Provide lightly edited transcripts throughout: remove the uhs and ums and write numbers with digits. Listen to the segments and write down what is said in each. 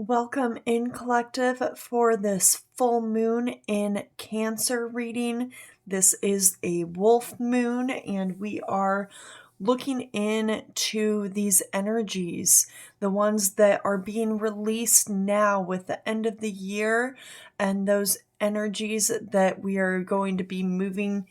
Welcome in collective for this full moon in Cancer reading. This is a wolf moon and we are looking into these energies, the ones that are being released now with the end of the year, and those energies that we are going to be moving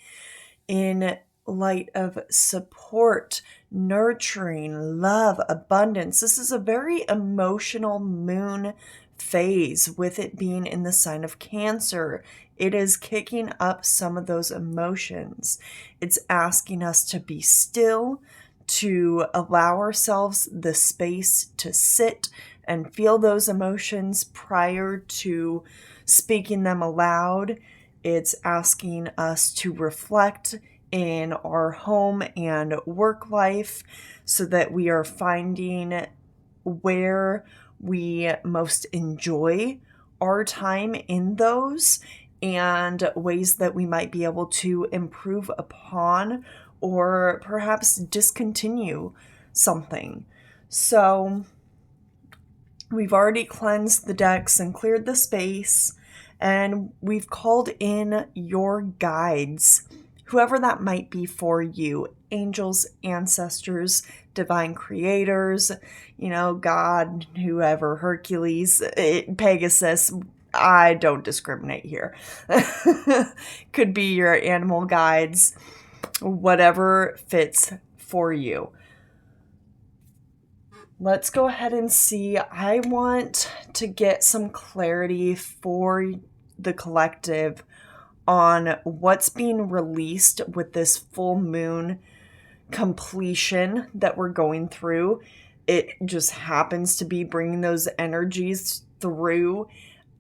in light of support, nurturing, love, abundance. This is a very emotional moon phase with it being in the sign of Cancer. It is kicking up some of those emotions. It's asking us to be still, to allow ourselves the space to sit and feel those emotions prior to speaking them aloud. It's asking us to reflect in our home and work life so that we are finding where we most enjoy our time in those and ways that we might be able to improve upon or perhaps discontinue something. So we've already cleansed the decks and cleared the space, and we've called in your guides, whoever that might be for you, angels, ancestors, divine creators, God, whoever, Hercules, Pegasus. I don't discriminate here. Could be your animal guides, whatever fits for you. Let's go ahead and see. I want to get some clarity for the collective on what's being released with this full moon completion that we're going through. It just happens to be bringing those energies through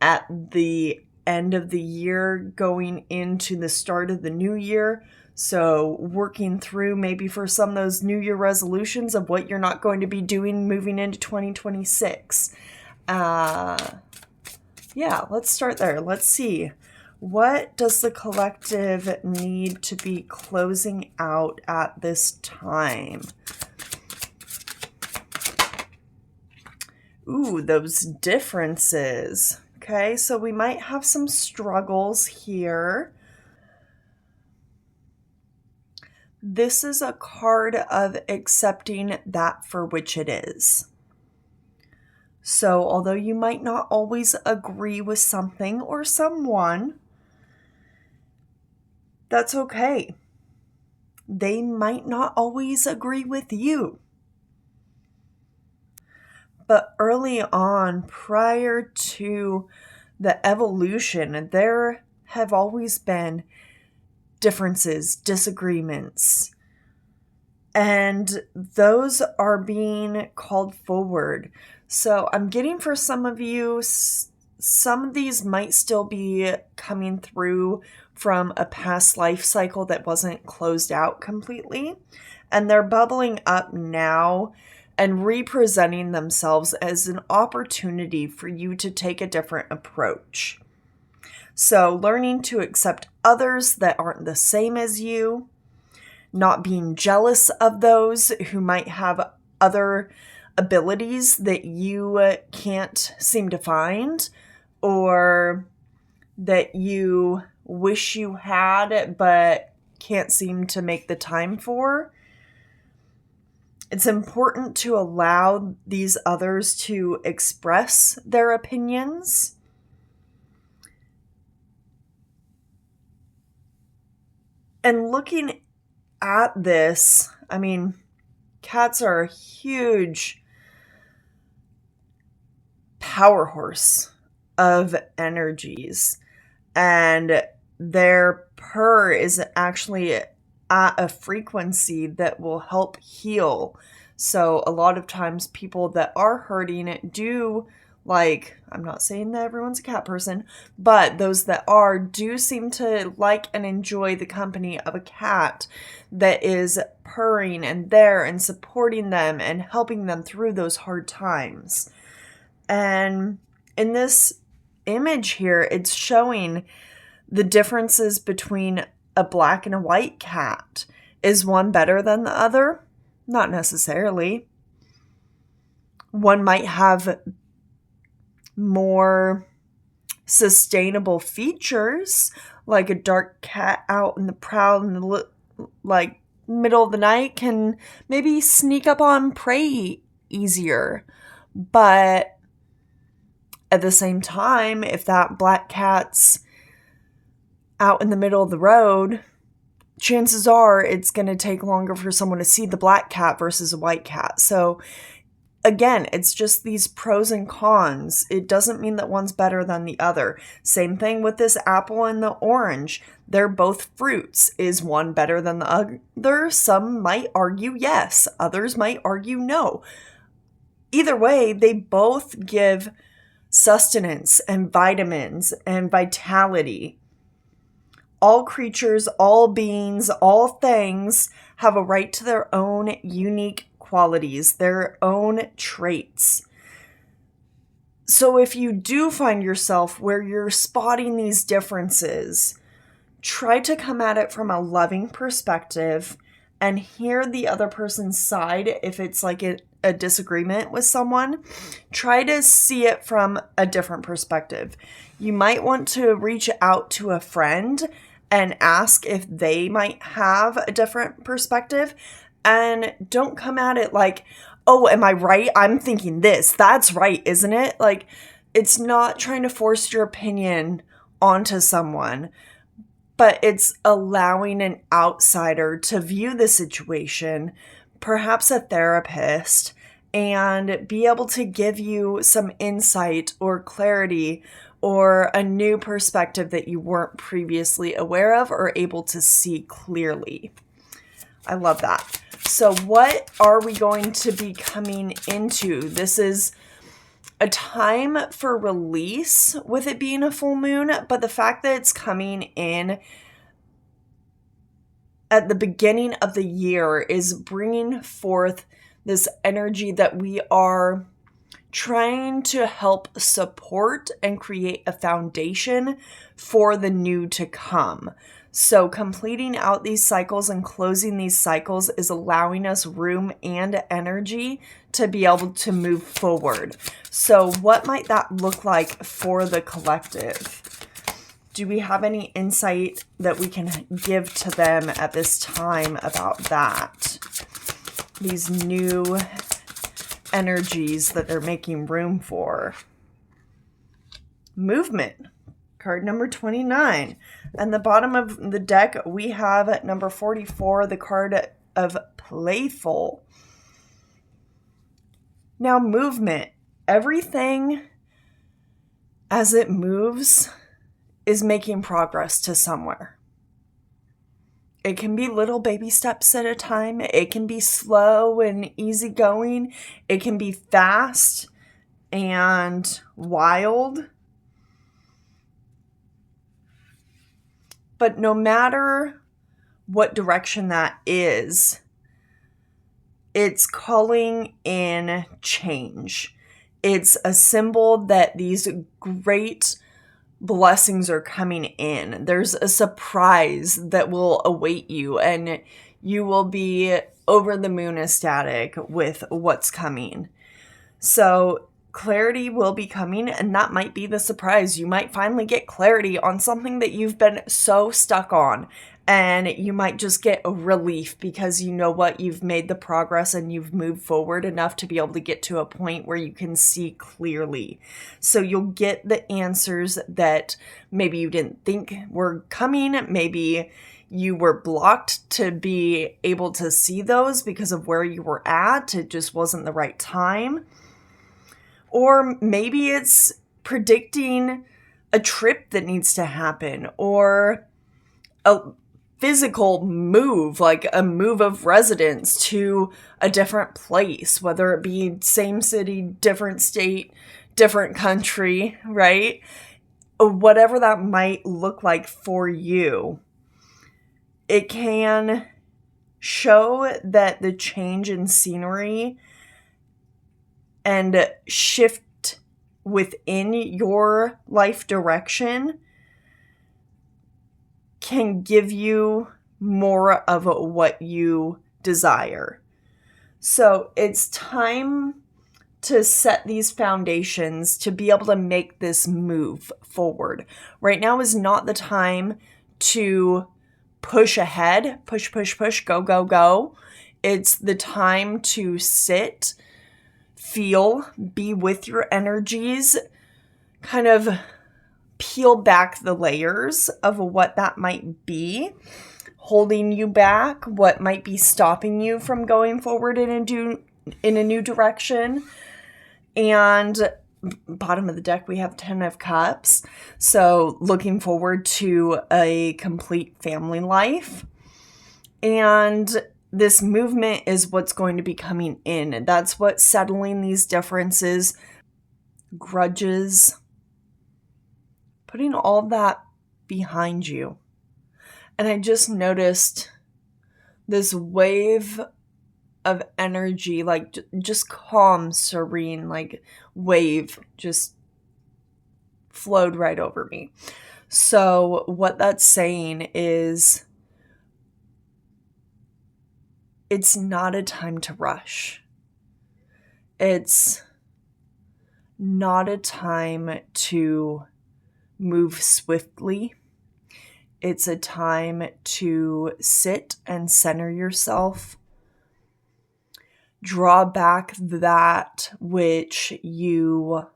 at the end of the year, going into the start of the new year. So working through maybe for some of those New Year resolutions of what you're not going to be doing moving into 2026. Let's start there. Let's see. What does the collective need to be closing out at this time? Ooh, those differences. Okay, so we might have some struggles here. This is a card of accepting that for which it is. So although you might not always agree with something or someone, that's okay. They might not always agree with you. But early on, prior to the evolution, there have always been differences, disagreements, and those are being called forward. So I'm getting for some of you, some of these might still be coming through from a past life cycle that wasn't closed out completely, and they're bubbling up now and representing themselves as an opportunity for you to take a different approach. So learning to accept others that aren't the same as you, not being jealous of those who might have other abilities that you can't seem to find, or that you wish you had but can't seem to make the time for. It's important to allow these others to express their opinions. And looking at this, cats are a huge power horse of energies, and their purr is actually at a frequency that will help heal. So a lot of times people that are hurting do, I'm not saying that everyone's a cat person, but those that do seem to like and enjoy the company of a cat that is purring and there and supporting them and helping them through those hard times. And in this image here, it's showing the differences between a black and a white cat. Is one better than the other? Not necessarily. One might have more sustainable features, like a dark cat out in the prowl in the like middle of the night can maybe sneak up on prey easier. But at the same time, if that black cat's out in the middle of the road, chances are it's going to take longer for someone to see the black cat versus a white cat. So again, it's just these pros and cons. It doesn't mean that one's better than the other. Same thing with this apple and the orange. They're both fruits. Is one better than the other? Some might argue yes. Others might argue no. Either way, they both give sustenance and vitamins and vitality. All creatures, all beings, all things have a right to their own unique qualities, their own traits. So if you do find yourself where you're spotting these differences, try to come at it from a loving perspective and hear the other person's side. If it's like a disagreement with someone, try to see it from a different perspective. You might want to reach out to a friend and ask if they might have a different perspective. And don't come at it like, oh, am I right? I'm thinking this. That's right, isn't it? Like, it's not trying to force your opinion onto someone, but it's allowing an outsider to view the situation, perhaps a therapist, and be able to give you some insight or clarity or a new perspective that you weren't previously aware of or able to see clearly. I love that. So what are we going to be coming into? This is a time for release with it being a full moon, but the fact that it's coming in at the beginning of the year is bringing forth this energy that we are trying to help support and create a foundation for the new to come. So completing out these cycles and closing these cycles is allowing us room and energy to be able to move forward. So what might that look like for the collective? Do we have any insight that we can give to them at this time about that? These new energies that they're making room for. Movement. Card number 29. And the bottom of the deck, we have at number 44, the card of playful. Now, movement. Everything as it moves is making progress to somewhere. It can be little baby steps at a time. It can be slow and easygoing. It can be fast and wild. But no matter what direction that is, it's calling in change. It's a symbol that these great blessings are coming in. There's a surprise that will await you, and you will be over the moon ecstatic with what's coming. So clarity will be coming, and that might be the surprise. You might finally get clarity on something that you've been so stuck on, and you might just get a relief because you know what, you've made the progress and you've moved forward enough to be able to get to a point where you can see clearly. So you'll get the answers that maybe you didn't think were coming. Maybe you were blocked to be able to see those because of where you were at. It just wasn't the right time. Or maybe it's predicting a trip that needs to happen, or a physical move, like a move of residence to a different place, whether it be same city, different state, different country, right? Whatever that might look like for you, it can show that the change in scenery and shift within your life direction can give you more of what you desire. So it's time to set these foundations to be able to make this move forward. Right now is not the time to push ahead, push, go, go, go. It's the time to sit, feel, be with your energies, kind of peel back the layers of what that might be, holding you back, what might be stopping you from going forward in a new direction. And bottom of the deck, we have 10 of Cups. So looking forward to a complete family life. And this movement is what's going to be coming in. That's what's settling these differences, grudges, putting all that behind you. And I just noticed this wave of energy, like just calm, serene, like wave just flowed right over me. So what that's saying is it's not a time to rush. It's not a time to move swiftly. It's a time to sit and center yourself. Draw back that which you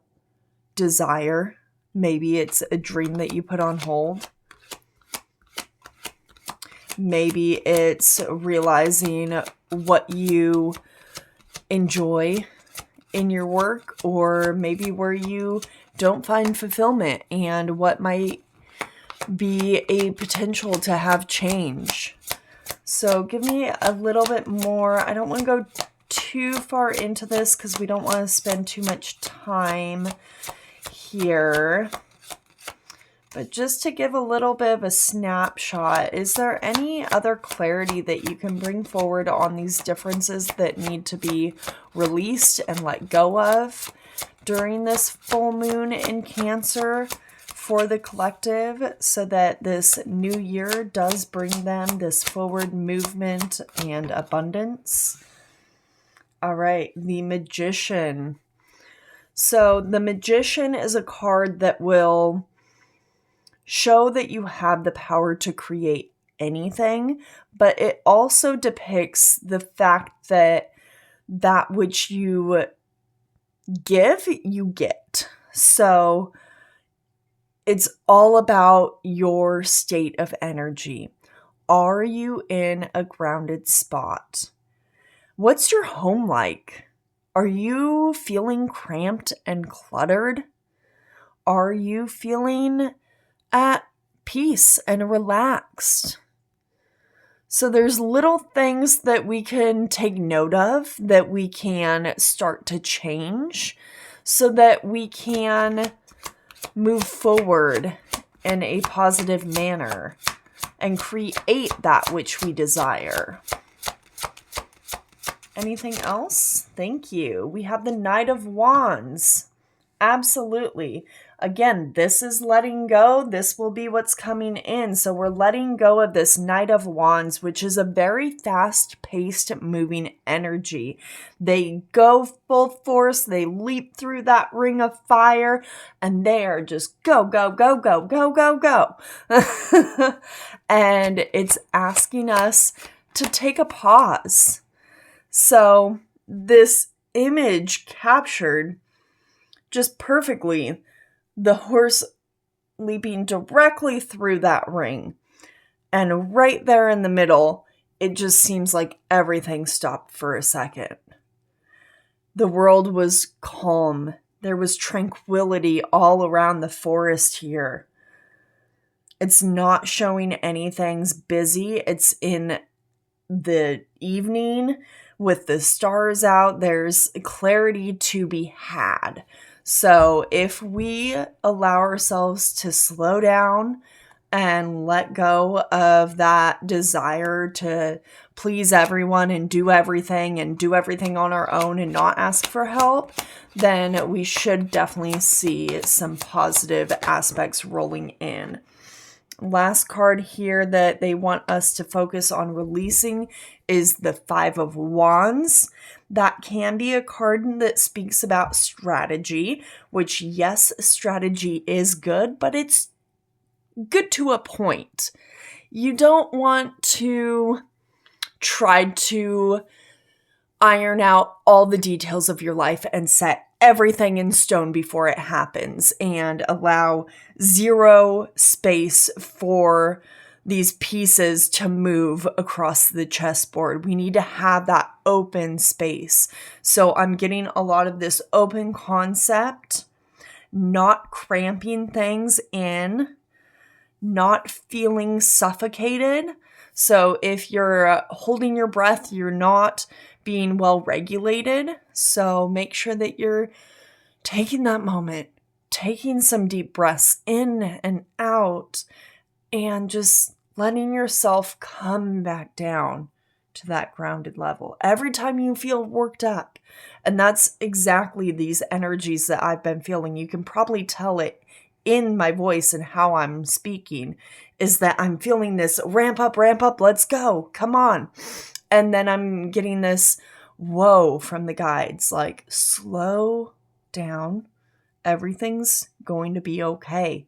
desire. Maybe it's a dream that you put on hold. Maybe it's realizing what you enjoy in your work, or maybe where you don't find fulfillment and what might be a potential to have change. So give me a little bit more. I don't want to go too far into this because we don't want to spend too much time here. But just to give a little bit of a snapshot, is there any other clarity that you can bring forward on these differences that need to be released and let go of during this full moon in Cancer for the collective, so that this new year does bring them this forward movement and abundance? All right, the Magician. So the Magician is a card that will show that you have the power to create anything, but it also depicts the fact that that which you give, you get. So it's all about your state of energy. Are you in a grounded spot? What's your home like? Are you feeling cramped and cluttered? Are you feeling at peace and relaxed? So there's little things that we can take note of, that we can start to change so that we can move forward in a positive manner and create that which we desire. Anything else? Thank you. We have the Knight of Wands. Absolutely. Again, this is letting go. This will be what's coming in. So we're letting go of this Knight of Wands, which is a very fast-paced moving energy. They go full force. They leap through that ring of fire, and they are just go, go, go, go, go, go, go. And it's asking us to take a pause. So this image captured just perfectly the horse leaping directly through that ring. And right there in the middle, it just seems like everything stopped for a second. The world was calm. There was tranquility all around the forest here. It's not showing anything's busy. It's in the evening with the stars out. There's clarity to be had. So if we allow ourselves to slow down and let go of that desire to please everyone and do everything on our own and not ask for help, then we should definitely see some positive aspects rolling in. Last card here that they want us to focus on releasing is the Five of Wands. That can be a card that speaks about strategy, which, yes, strategy is good, but it's good to a point. You don't want to try to iron out all the details of your life and set everything in stone before it happens and allow zero space for these pieces to move across the chessboard. We need to have that open space. So I'm getting a lot of this open concept, not cramping things in, not feeling suffocated. So if you're holding your breath, you're not being well regulated. So make sure that you're taking that moment, taking some deep breaths in and out, and just letting yourself come back down to that grounded level every time you feel worked up. And that's exactly these energies that I've been feeling. You can probably tell it in my voice and how I'm speaking, is that I'm feeling this ramp up, let's go, come on. And then I'm getting this whoa from the guides, like, slow down, everything's going to be okay.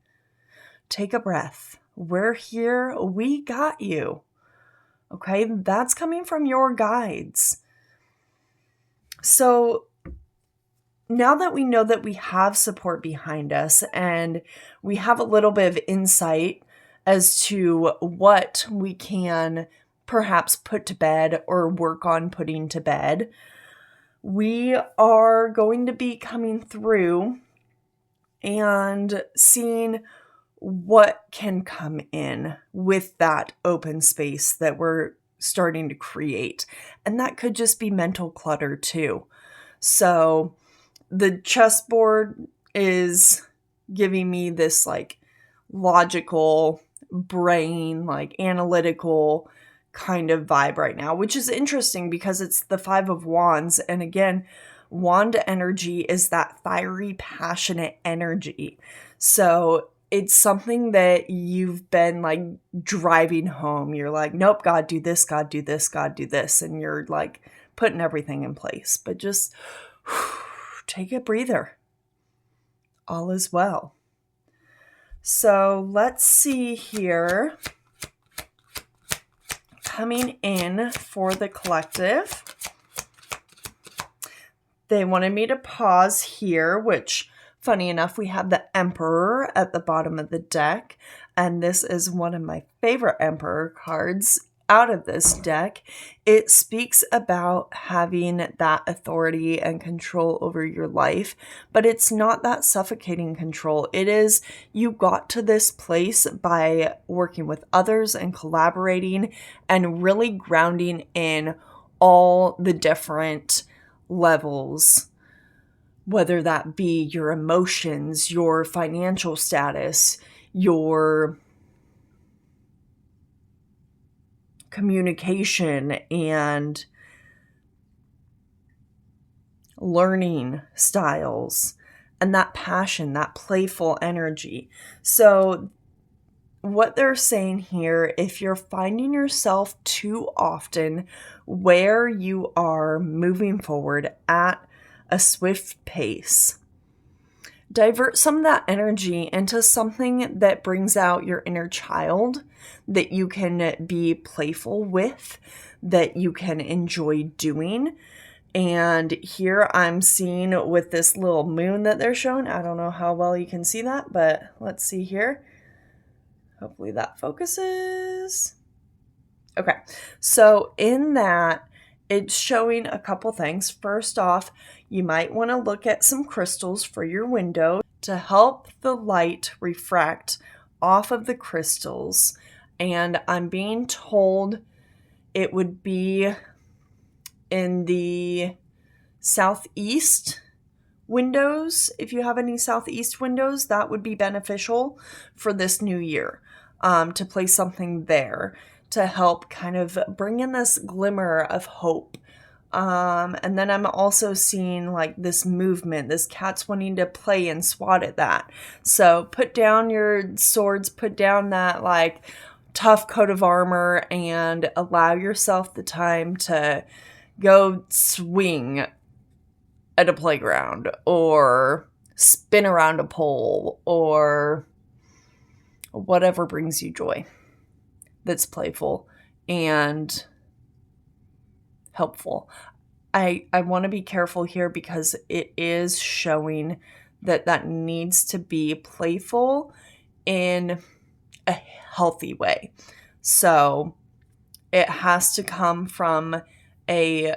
Take a breath. We're here, we got you. Okay, that's coming from your guides. So now that we know that we have support behind us and we have a little bit of insight as to what we can perhaps put to bed or work on putting to bed, we are going to be coming through and seeing what can come in with that open space that we're starting to create. And that could just be mental clutter too. So the chessboard is giving me this like logical brain, like analytical kind of vibe right now, which is interesting because it's the Five of Wands. And again, wand energy is that fiery, passionate energy. So it's something that you've been like driving home. You're like, nope, God, do this, God, do this, God, do this. And you're like putting everything in place. But just take a breather. All is well. So let's see here. Coming in for the collective, they wanted me to pause here, which, funny enough, we have the Emperor at the bottom of the deck, and this is one of my favorite Emperor cards out of this deck. It speaks about having that authority and control over your life, but it's not that suffocating control. It is, you got to this place by working with others and collaborating and really grounding in all the different levels, whether that be your emotions, your financial status, your communication and learning styles, and that passion, that playful energy. So what they're saying here, if you're finding yourself too often where you are moving forward at a swift pace, divert some of that energy into something that brings out your inner child, that you can be playful with, that you can enjoy doing. And here I'm seeing with this little moon that they're showing, I don't know how well you can see that, but let's see here. Hopefully that focuses. Okay, so in that, it's showing a couple things. First off, you might want to look at some crystals for your window to help the light refract off of the crystals. And I'm being told it would be in the southeast windows. If you have any southeast windows, that would be beneficial for this new year, to place something there to help kind of bring in this glimmer of hope. And then I'm also seeing like this movement, this cat's wanting to play and swat at that. So put down your swords, put down that like tough coat of armor, and allow yourself the time to go swing at a playground or spin around a pole or whatever brings you joy that's playful and helpful. I want to be careful here because it is showing that needs to be playful in a healthy way. So it has to come from a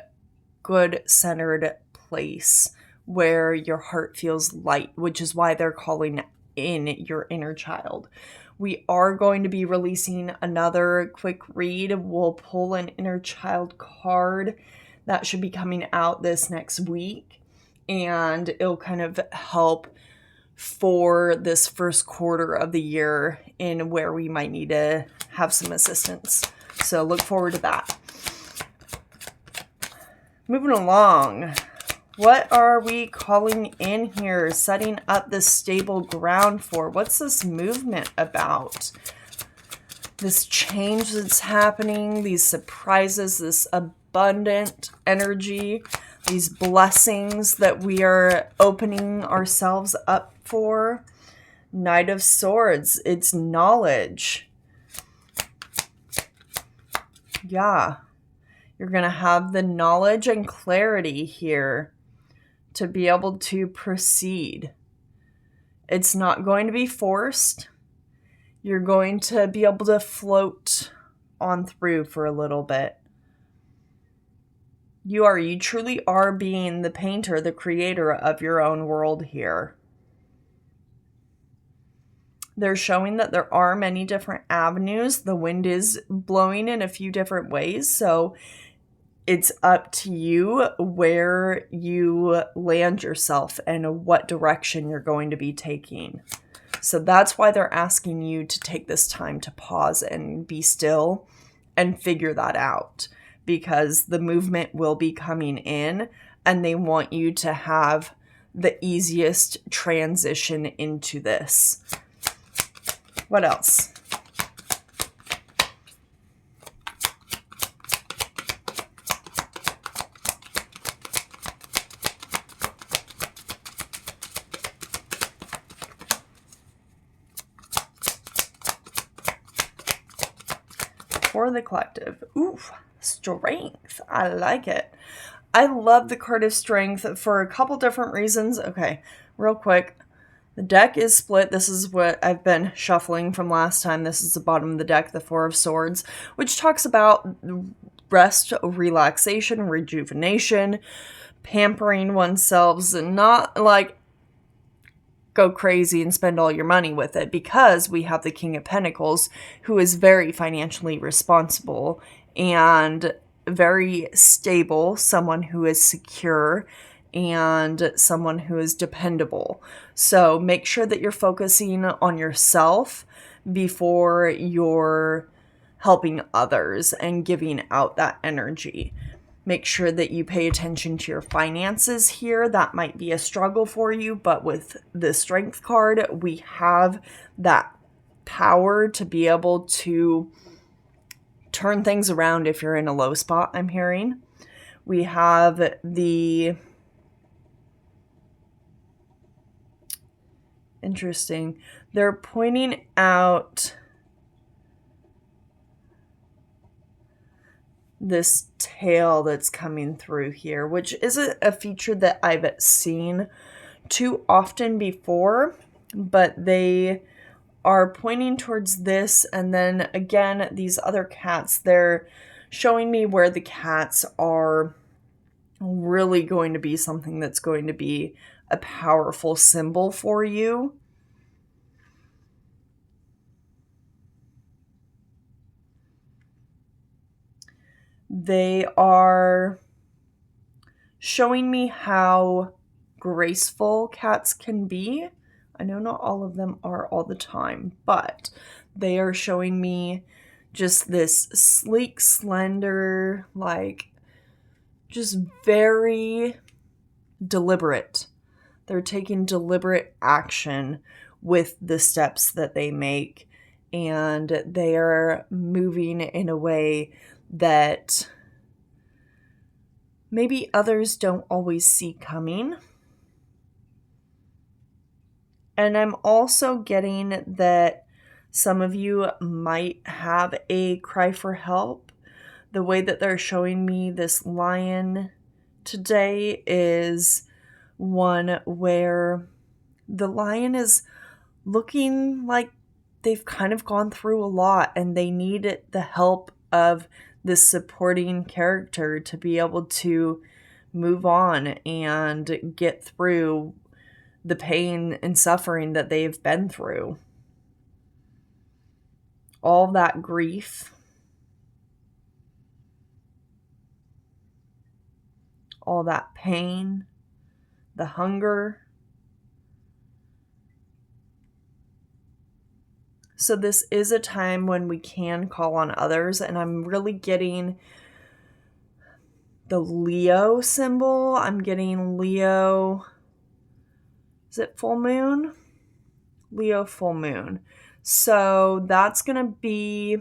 good centered place where your heart feels light, which is why they're calling in your inner child. We are going to be releasing another quick read. We'll pull an inner child card that should be coming out this next week, and it'll kind of help for this first quarter of the year in where we might need to have some assistance. So look forward to that. Moving along, what are we calling in here, setting up this stable ground for? What's this movement about? This change that's happening, these surprises, this abundant energy, these blessings that we are opening ourselves up for. Knight of Swords, it's knowledge. Yeah, you're going to have the knowledge and clarity here to be able to proceed. It's not going to be forced. You're going to be able to float on through for a little bit. You truly are being the painter, the creator of your own world here. They're showing that there are many different avenues. The wind is blowing in a few different ways, so it's up to you where you land yourself and what direction you're going to be taking. So that's why they're asking you to take this time to pause and be still and figure that out, because the movement will be coming in and they want you to have the easiest transition into this. What else? For the collective. Ooh, strength. I like it. I love the card of strength for a couple different reasons. Okay, real quick. The deck is split. This is what I've been shuffling from last time. This is the bottom of the deck, the Four of Swords, which talks about rest, relaxation, rejuvenation, pampering oneself, and not like go crazy and spend all your money with it, because we have the King of Pentacles, who is very financially responsible and very stable, someone who is secure and someone who is dependable. So make sure that you're focusing on yourself before you're helping others and giving out that energy. Make sure that you pay attention to your finances here. That might be a struggle for you, but with the Strength card, we have that power to be able to turn things around if you're in a low spot, I'm hearing. We have the... Interesting. They're pointing out this tail that's coming through here, which isn't a feature that I've seen too often before, but they are pointing towards this. And then again, these other cats, they're showing me where the cats are really going to be something that's going to be a powerful symbol for you. They are showing me how graceful cats can be. I know not all of them are all the time, but they are showing me just this sleek, slender, like just very deliberate. They're taking deliberate action with the steps that they make, and they are moving in a way that maybe others don't always see coming. And I'm also getting that some of you might have a cry for help. The way that they're showing me this lion today is one where the lion is looking like they've kind of gone through a lot and they need the help of this supporting character to be able to move on and get through the pain and suffering that they've been through. All that grief, all that pain, the hunger. So this is a time when we can call on others, and I'm really getting the Leo symbol. I'm getting Leo. Is it full moon? Leo full moon. So that's going to be,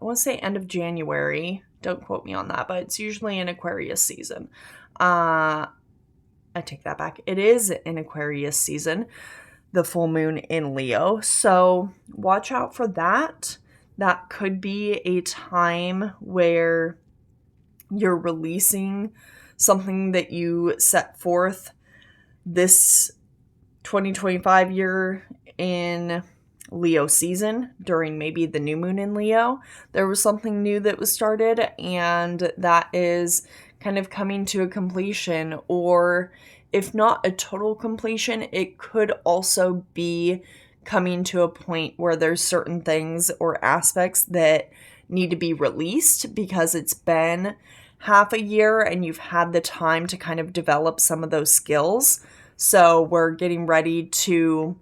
I want to say end of January. Don't quote me on that, but it's usually in Aquarius season. I take that back. It is in Aquarius season, the full moon in Leo. So watch out for that. That could be a time where you're releasing something that you set forth this 2025 year in Leo season during maybe the new moon in Leo. There was something new that was started, and that is kind of coming to a completion, or if not a total completion, it could also be coming to a point where there's certain things or aspects that need to be released because it's been half a year and you've had the time to kind of develop some of those skills. So we're getting ready to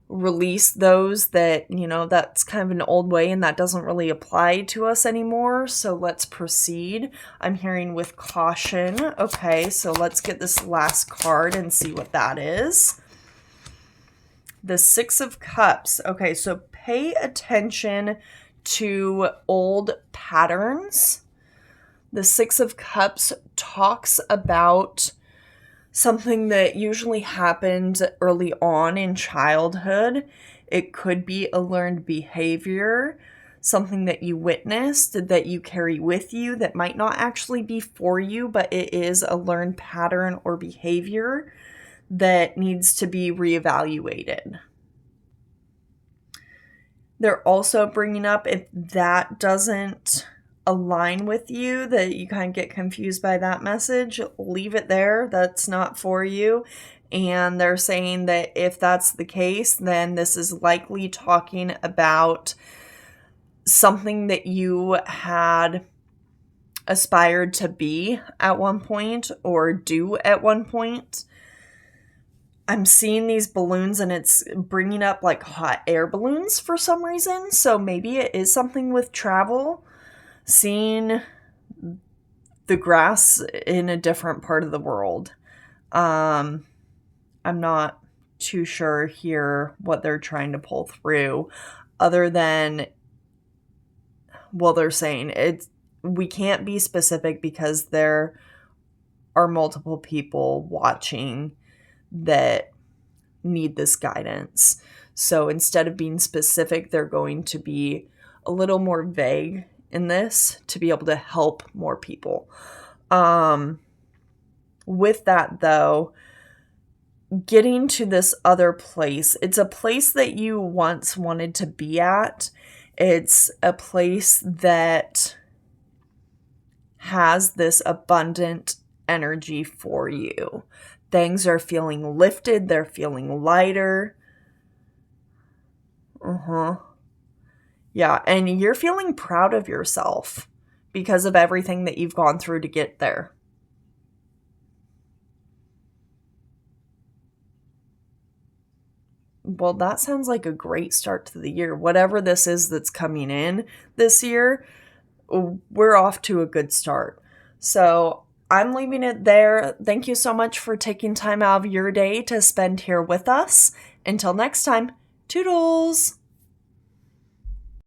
release those that, that's kind of an old way and that doesn't really apply to us anymore. So let's proceed. I'm hearing with caution. Okay, so let's get this last card and see what that is. The Six of Cups. Okay, so pay attention to old patterns. The Six of Cups talks about something that usually happened early on in childhood. It could be a learned behavior, something that you witnessed, that you carry with you, that might not actually be for you, but it is a learned pattern or behavior that needs to be reevaluated. They're also bringing up, if that doesn't align with you, that you kind of get confused by that message, leave it there. That's not for you. And they're saying that if that's the case, then this is likely talking about something that you had aspired to be at one point or do at one point. I'm seeing these balloons and it's bringing up like hot air balloons for some reason. So maybe it is something with travel, seeing the grass in a different part of the world. I'm not too sure here what they're trying to pull through, other than, well, they're saying we can't be specific because there are multiple people watching that need this guidance. So instead of being specific, they're going to be a little more vague in this to be able to help more people. With that though, getting to this other place, it's a place that you once wanted to be at. It's a place that has this abundant energy for you. Things are feeling lifted, they're feeling lighter. Yeah, and you're feeling proud of yourself because of everything that you've gone through to get there. Well, that sounds like a great start to the year. Whatever this is that's coming in this year, we're off to a good start. So I'm leaving it there. Thank you so much for taking time out of your day to spend here with us. Until next time, toodles!